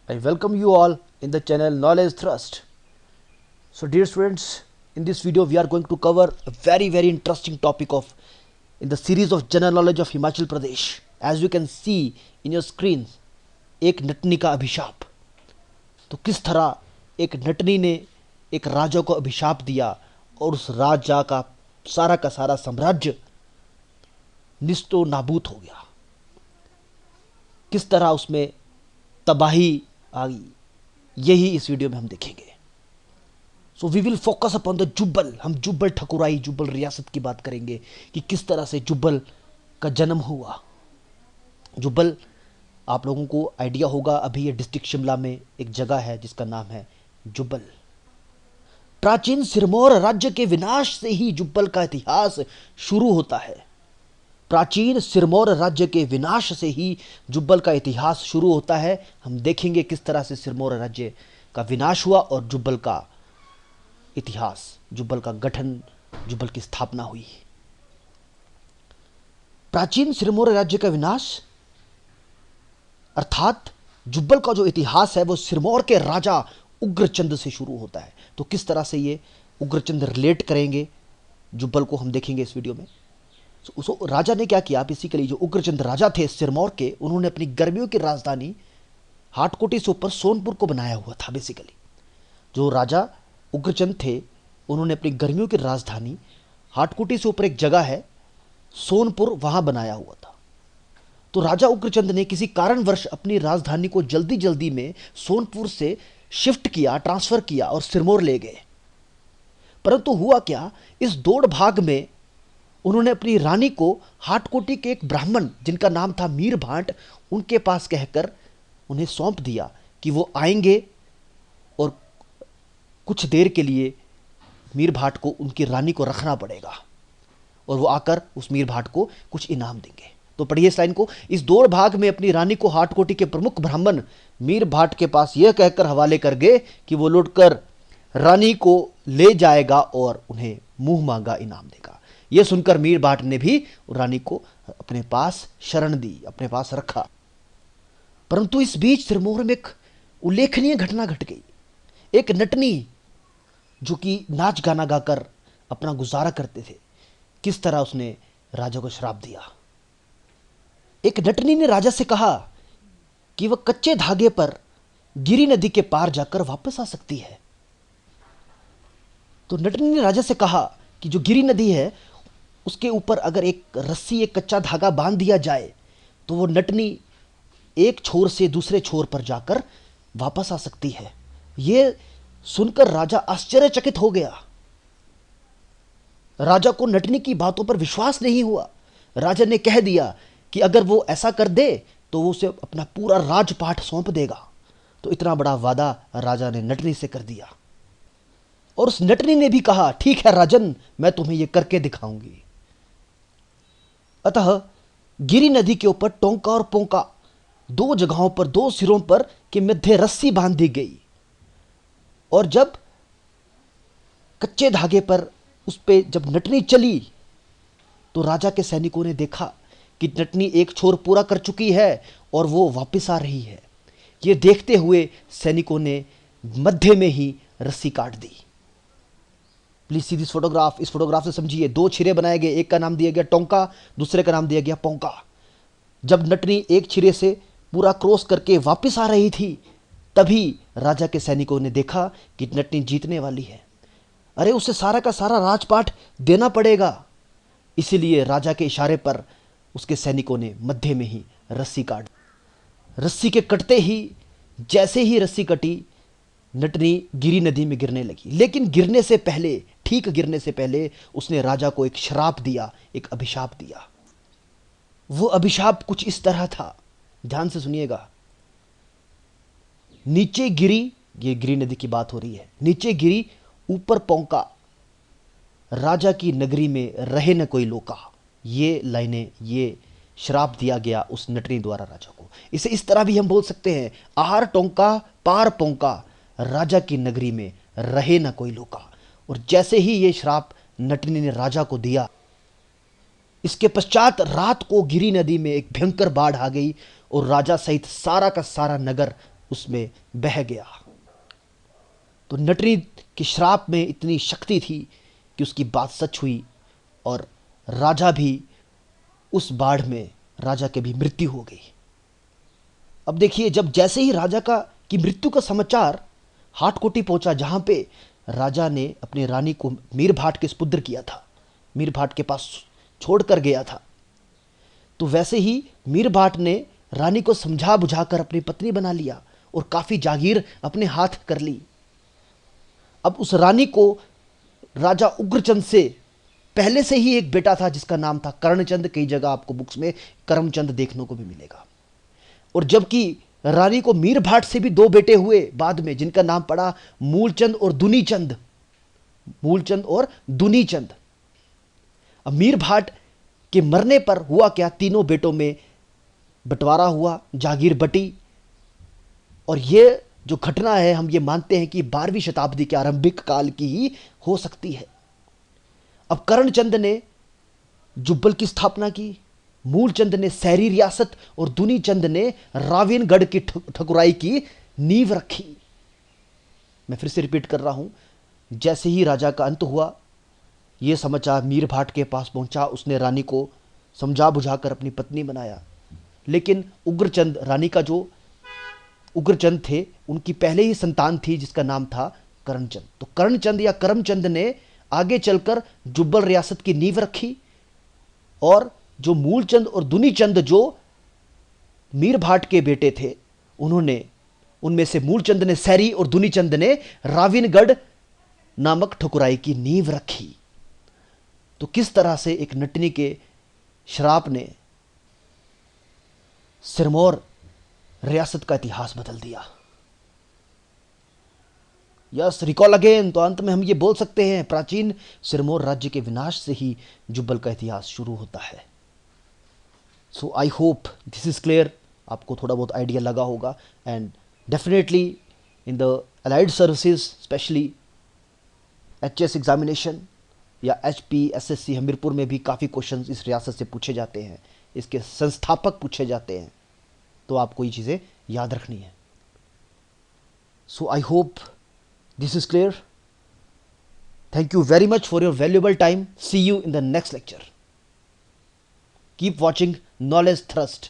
I welcome you all in the channel Knowledge Thrust. So dear students, in this video we are going to cover a very interesting topic of in the series of general knowledge of Himachal Pradesh. As you can see in your screen, एक नटनी का अभिशाप। तो किस तरह एक नटनी ने एक राजा को अभिशाप दिया और उस राजा का सारा साम्राज्य निस्तो नाबूद हो गया, किस तरह उसमें तबाही आ गई, यही इस वीडियो में हम देखेंगे। So we will focus upon the Jubbal. हम जुब्बल ठकुराई, जुब्बल रियासत की बात करेंगे कि किस तरह से जुब्बल का जन्म हुआ। जुब्बल, आप लोगों को आइडिया होगा, अभी ये डिस्ट्रिक्ट शिमला में एक जगह है जिसका नाम है जुब्बल। प्राचीन सिरमौर राज्य के विनाश से ही जुब्बल का इतिहास शुरू होता है। प्राचीन सिरमौर राज्य के विनाश से ही जुब्बल का इतिहास शुरू होता है। हम देखेंगे किस तरह से सिरमौर राज्य का विनाश हुआ और जुब्बल का इतिहास, जुब्बल का गठन, जुब्बल की स्थापना हुई। प्राचीन सिरमौर राज्य का विनाश अर्थात जुब्बल का जो इतिहास है वो सिरमौर के राजा उग्रचंद से शुरू होता है। तो किस तरह से ये उग्रचंद रिलेट करेंगे जुब्बल को, हम देखेंगे इस वीडियो में। उस राजा ने क्या किया, बेसिकली जो उग्रचंद राजा थे सिरमौर के, उन्होंने अपनी गर्मियों की राजधानी हाटकोटी से ऊपर सोनपुर को बनाया हुआ था। बेसिकली जो राजा उग्रचंद थे उन्होंने अपनी गर्मियों की राजधानी हाटकोटी से ऊपर एक जगह है सोनपुर, वहां बनाया हुआ था। तो राजा उग्रचंद ने किसी कारणवश अपनी राजधानी को जल्दी में सोनपुर से शिफ्ट किया, ट्रांसफर किया और सिरमौर ले गए। परंतु हुआ क्या, इस दौड़ भाग में उन्होंने अपनी रानी को हाटकोटी के एक ब्राह्मण जिनका नाम था मीर भाट, उनके पास कहकर उन्हें सौंप दिया कि वो आएंगे और कुछ देर के लिए मीर भाट को उनकी रानी को रखना पड़ेगा और वो आकर उस मीर भाट को कुछ इनाम देंगे। तो पढ़िए इस लाइन को। इस दौड़ भाग में अपनी रानी को हाटकोटी के प्रमुख ब्राह्मण मीर भाट के पास यह कहकर हवाले कर गए कि वो लौटकर रानी को ले जाएगा और उन्हें मुंह मांगा इनाम देगा। यह सुनकर मीर भाट ने भी रानी को अपने पास शरण दी, अपने पास रखा। परंतु इस बीच सिरमौर में एक उल्लेखनीय घटना घट गई। एक नटनी जो कि नाच गाना गाकर अपना गुजारा करते थे, किस तरह उसने राजा को श्राप दिया। एक नटनी ने राजा से कहा कि वह कच्चे धागे पर गिरी नदी के पार जाकर वापस आ सकती है। तो नटनी ने राजा से कहा कि जो गिरी नदी है उसके ऊपर अगर एक रस्सी, एक कच्चा धागा बांध दिया जाए तो वो नटनी एक छोर से दूसरे छोर पर जाकर वापस आ सकती है। यह सुनकर राजा आश्चर्यचकित हो गया। राजा को नटनी की बातों पर विश्वास नहीं हुआ। राजा ने कह दिया कि अगर वो ऐसा कर दे तो वो उसे अपना पूरा राजपाट सौंप देगा। तो इतना बड़ा वादा राजा ने नटनी से कर दिया और उस नटनी ने भी कहा, ठीक है राजन, मैं तुम्हें यह करके दिखाऊंगी। अतः गिरी नदी के ऊपर टोंका और पोंका, दो जगहों पर, दो सिरों पर के मध्य रस्सी बांध दी गई और जब कच्चे धागे पर उस पे जब नटनी चली तो राजा के सैनिकों ने देखा कि नटनी एक छोर पूरा कर चुकी है और वो वापस आ रही है। ये देखते हुए सैनिकों ने मध्य में ही रस्सी काट दी। Please see this photograph. इस फोटोग्राफ से समझिए, दो छिरे बनाए गए, एक का नाम दिया गया टोंका, दूसरे का नाम दिया गया पोंका। जब नटनी एक छिरे से पूरा क्रॉस करके वापस आ रही थी तभी राजा के सैनिकों ने देखा कि नटनी जीतने वाली है। अरे उसे सारा का सारा राजपाट देना पड़ेगा। इसीलिए राजा के इशारे पर उसके सैनिकों ने मध्य में ही रस्सी काट दी। रस्सी के कटते ही, जैसे ही रस्सी कटी, नटनी गिरी नदी में गिरने लगी। लेकिन गिरने से पहले, ठीक गिरने से पहले उसने राजा को एक श्राप दिया, एक अभिशाप दिया। वो अभिशाप कुछ इस तरह था, ध्यान से सुनिएगा। नीचे गिरी, ये गिरी नदी की बात हो रही है, नीचे गिरी ऊपर पोंका, राजा की नगरी में रहे न कोई लोका। ये लाइनें, ये श्राप दिया गया उस नटनी द्वारा राजा को। इसे इस तरह भी हम बोल सकते हैं, आहार टोंका पार पोंका, राजा की नगरी में रहे न कोई लोका। और जैसे ही ये श्राप नटनी ने राजा को दिया, इसके पश्चात रात को गिरी नदी में एक भयंकर बाढ़ आ गई और राजा सहित सारा का सारा नगर उसमें बह गया। तो नटनी के श्राप में इतनी शक्ति थी कि उसकी बात सच हुई और राजा भी उस बाढ़ में राजा की भी मृत्यु हो गई। अब देखिए, जब जैसे ही राजा का की मृत्यु का समाचार हाटकोटी पहुंचा, जहां पे राजा ने अपनी रानी को मीर भाट के सुपुत्र किया था, मीर भाट के पास छोड़कर गया था, तो वैसे ही मीर भाट ने रानी को समझा बुझाकर अपनी पत्नी बना लिया और काफी जागीर अपने हाथ कर ली। अब उस रानी को राजा उग्रचंद से पहले से ही एक बेटा था जिसका नाम था कर्णचंद। कई जगह आपको बुक्स में करमचंद देखने को भी मिलेगा। और जबकि रानी को मीर भाट से भी दो बेटे हुए बाद में, जिनका नाम पड़ा मूलचंद और दुनीचंद। मूलचंद और दुनीचंद। अब मीर भाट के मरने पर हुआ क्या, तीनों बेटों में बंटवारा हुआ, जागीर बटी। और ये जो घटना है, हम ये मानते हैं कि 12वीं शताब्दी के आरंभिक काल की ही हो सकती है। अब करणचंद ने जुब्बल की स्थापना की, मूलचंद ने सैरी रियासत और दुनीचंद ने रावीनगढ़ की ठकुराई की नींव रखी। मैं फिर से रिपीट कर रहा हूं, जैसे ही राजा का अंत हुआ, यह समाचार मीर भाट के पास पहुंचा। उसने रानी को समझा बुझाकर अपनी पत्नी बनाया। लेकिन उग्रचंद, रानी का जो उग्रचंद थे, उनकी पहले ही संतान थी जिसका नाम था करणचंद। तो करणचंद या करमचंद ने आगे चलकर जुब्बल रियासत की नींव रखी। और जो मूलचंद और दुनीचंद जो मीर भाट के बेटे थे, उन्होंने, उनमें से मूलचंद ने सैरी और दुनीचंद ने रावीनगढ़ नामक ठकुराई की नींव रखी। तो किस तरह से एक नटनी के श्राप ने सिरमौर रियासत का इतिहास बदल दिया। Yes, recall again. तो अंत में हम ये बोल सकते हैं, प्राचीन सिरमौर राज्य के विनाश से ही जुब्बल का इतिहास शुरू होता है। So I hope this is clear. आपको थोड़ा बहुत आइडिया लगा होगा। And definitely in the allied services, specially HS examination या HPSSC हमीरपुर में भी काफ़ी क्वेश्चन इस रियासत से पूछे जाते हैं, इसके संस्थापक पूछे जाते हैं। तो आपको ये चीज़ें याद रखनी है। So I hope this is clear. Thank you very much for your valuable time. See you in the next lecture. Keep watching Knowledge Thrust.